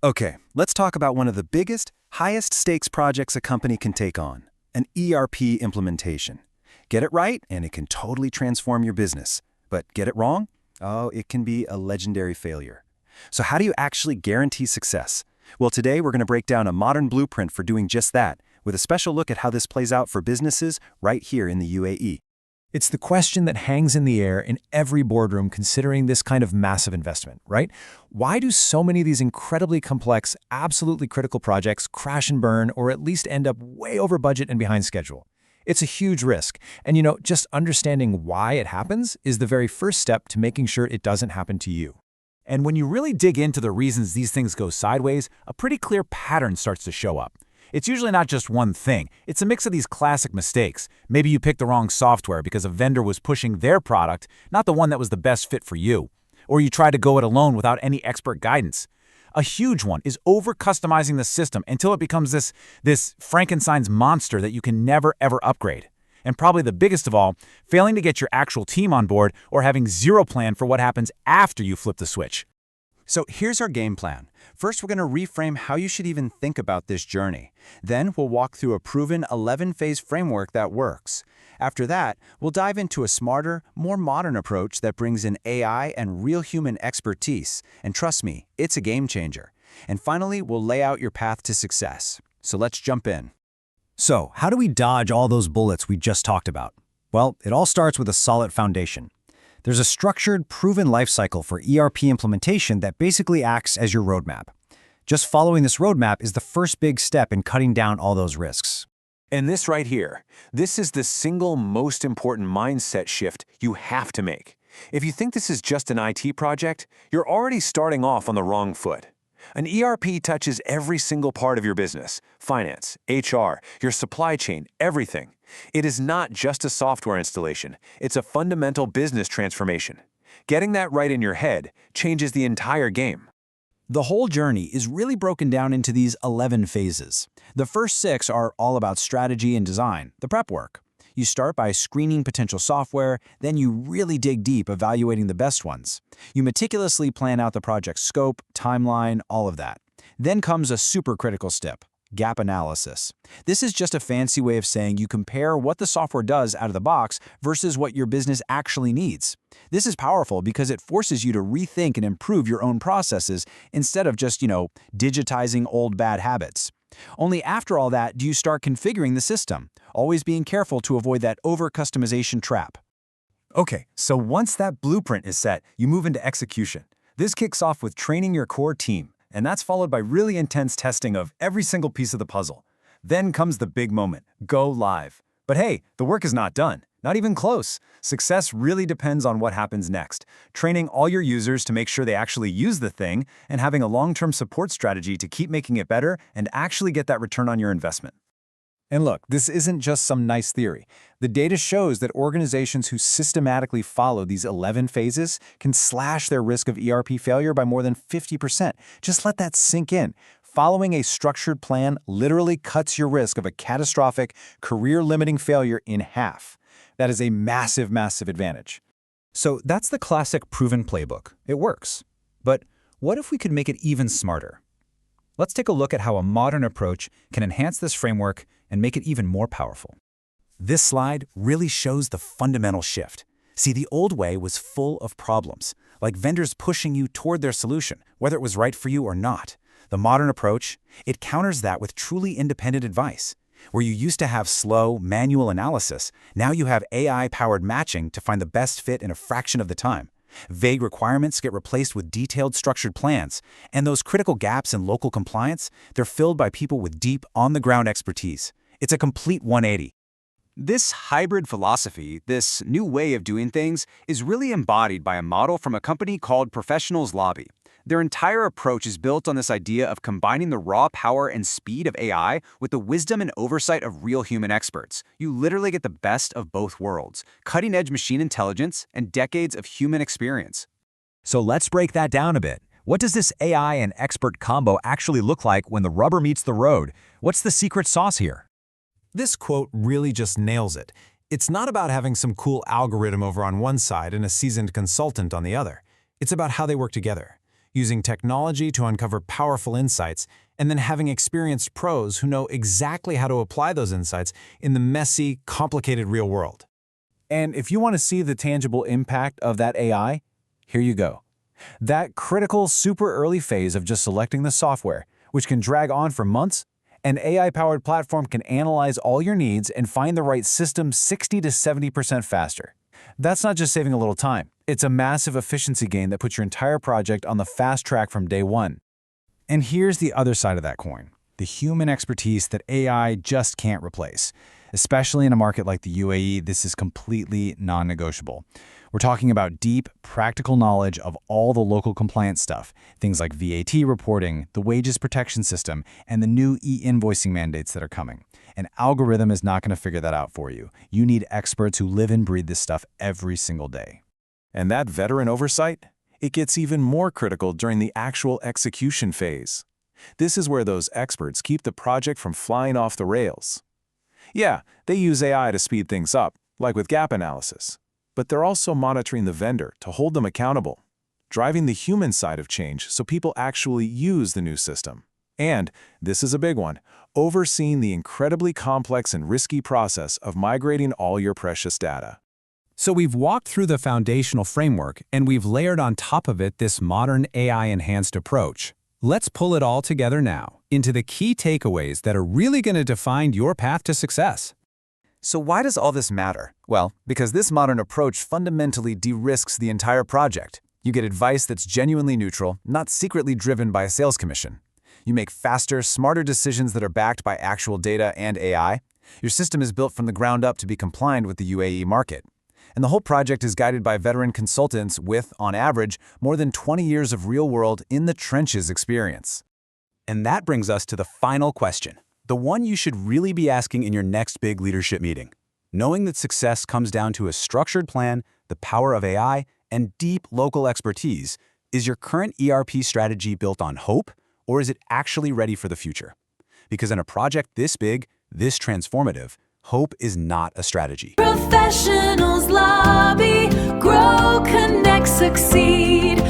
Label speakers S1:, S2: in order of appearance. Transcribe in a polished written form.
S1: Okay, let's talk about one of the biggest, highest stakes projects a company can take on, an ERP implementation. Get it right, and it can totally transform your business. But get it wrong? Oh, it can be a legendary failure. So how do you actually guarantee success? Well, today we're going to break down a modern blueprint for doing just that, with a special look at how this plays out for businesses right here in the UAE.
S2: It's the question that hangs in the air in every boardroom considering this kind of massive investment, right? Why do so many of these incredibly complex, absolutely critical projects crash and burn or at least end up way over budget and behind schedule? It's a huge risk, and just understanding why it happens is the very first step to making sure it doesn't happen to you.
S3: And when you really dig into the reasons these things go sideways, a pretty clear pattern starts to show up. It's usually not just one thing. It's a mix of these classic mistakes. Maybe you picked the wrong software because a vendor was pushing their product, not the one that was the best fit for you. Or you tried to go it alone without any expert guidance. A huge one is over-customizing the system until it becomes this Frankenstein's monster that you can never, ever upgrade. And probably the biggest of all, failing to get your actual team on board or having zero plan for what happens after you flip the switch.
S1: So here's our game plan. First, we're going to reframe how you should even think about this journey. Then we'll walk through a proven 11-phase framework that works. After that, we'll dive into a smarter, more modern approach that brings in AI and real human expertise. And trust me, it's a game changer. And finally, we'll lay out your path to success. So let's jump in.
S2: So, how do we dodge all those bullets we just talked about? Well, it all starts with a solid foundation. There's a structured, proven lifecycle for ERP implementation that basically acts as your roadmap. Just following this roadmap is the first big step in cutting down all those risks.
S3: And this right here, this is the single most important mindset shift you have to make. If you think this is just an IT project, you're already starting off on the wrong foot. An ERP touches every single part of your business: finance, HR, your supply chain, everything. It is not just a software installation, it's a fundamental business transformation. Getting that right in your head changes the entire game.
S2: The whole journey is really broken down into these 11 phases. The first 6 are all about strategy and design, the prep work. You start by screening potential software, then you really dig deep evaluating the best ones. You meticulously plan out the project's scope, timeline, all of that. Then comes a super critical step: gap analysis. This is just a fancy way of saying you compare what the software does out of the box versus what your business actually needs. This is powerful because it forces you to rethink and improve your own processes instead of just, digitizing old bad habits. Only after all that do you start configuring the system, always being careful to avoid that over-customization trap.
S1: Okay, so once that blueprint is set, you move into execution. This kicks off with training your core team, and that's followed by really intense testing of every single piece of the puzzle. Then comes the big moment: go live. But hey, the work is not done. Not even close. Success really depends on what happens next. Training all your users to make sure they actually use the thing, and having a long-term support strategy to keep making it better and actually get that return on your investment. And look, this isn't just some nice theory. The data shows that organizations who systematically follow these 11 phases can slash their risk of ERP failure by more than 50%. Just let that sink in. Following a structured plan literally cuts your risk of a catastrophic, career-limiting failure in half. That is a massive, massive advantage. So that's the classic proven playbook. It works. But what if we could make it even smarter? Let's take a look at how a modern approach can enhance this framework and make it even more powerful. This slide really shows the fundamental shift. See, the old way was full of problems, like vendors pushing you toward their solution, whether it was right for you or not. The modern approach, it counters that with truly independent advice. Where you used to have slow, manual analysis, now you have AI-powered matching to find the best fit in a fraction of the time. Vague requirements get replaced with detailed, structured plans, and those critical gaps in local compliance, they're filled by people with deep, on-the-ground expertise. It's a complete 180.
S4: This hybrid philosophy, this new way of doing things, is really embodied by a model from a company called Professionals Lobby. Their entire approach is built on this idea of combining the raw power and speed of AI with the wisdom and oversight of real human experts. You literally get the best of both worlds: cutting-edge machine intelligence and decades of human experience.
S3: So let's break that down a bit. What does this AI and expert combo actually look like when the rubber meets the road? What's the secret sauce here?
S5: This quote really just nails it. It's not about having some cool algorithm over on one side and a seasoned consultant on the other. It's about how they work together. using technology to uncover powerful insights, and then having experienced pros who know exactly how to apply those insights in the messy, complicated real world.
S2: And if you want to see the tangible impact of that AI, here you go. That critical, super early phase of just selecting the software, which can drag on for months, an AI-powered platform can analyze all your needs and find the right system 60 to 70% faster. That's not just saving a little time. It's a massive efficiency gain that puts your entire project on the fast track from day one. And here's the other side of that coin, the human expertise that AI just can't replace. Especially in a market like the UAE, this is completely non-negotiable. We're talking about deep, practical knowledge of all the local compliance stuff, things like VAT reporting, the wages protection system, and the new e-invoicing mandates that are coming. An algorithm is not going to figure that out for you. You need experts who live and breathe this stuff every single day.
S1: And that veteran oversight? It gets even more critical during the actual execution phase. This is where those experts keep the project from flying off the rails. Yeah, they use AI to speed things up, like with gap analysis. But they're also monitoring the vendor to hold them accountable, driving the human side of change so people actually use the new system. And, this is a big one, overseeing the incredibly complex and risky process of migrating all your precious data.
S2: So we've walked through the foundational framework, and we've layered on top of it this modern AI-enhanced approach. Let's pull it all together now into the key takeaways that are really going to define your path to success.
S4: So why does all this matter? Well, because this modern approach fundamentally de-risks the entire project. You get advice that's genuinely neutral, not secretly driven by a sales commission. You make faster, smarter decisions that are backed by actual data and AI. Your system is built from the ground up to be compliant with the UAE market. And the whole project is guided by veteran consultants with, on average, more than 20 years of real-world, in-the-trenches experience.
S2: And that brings us to the final question, the one you should really be asking in your next big leadership meeting. Knowing that success comes down to a structured plan, the power of AI, and deep local expertise, is your current ERP strategy built on hope, or is it actually ready for the future? Because in a project this big, this transformative, hope is not a strategy.
S6: Professionals lobby, grow, connect, succeed.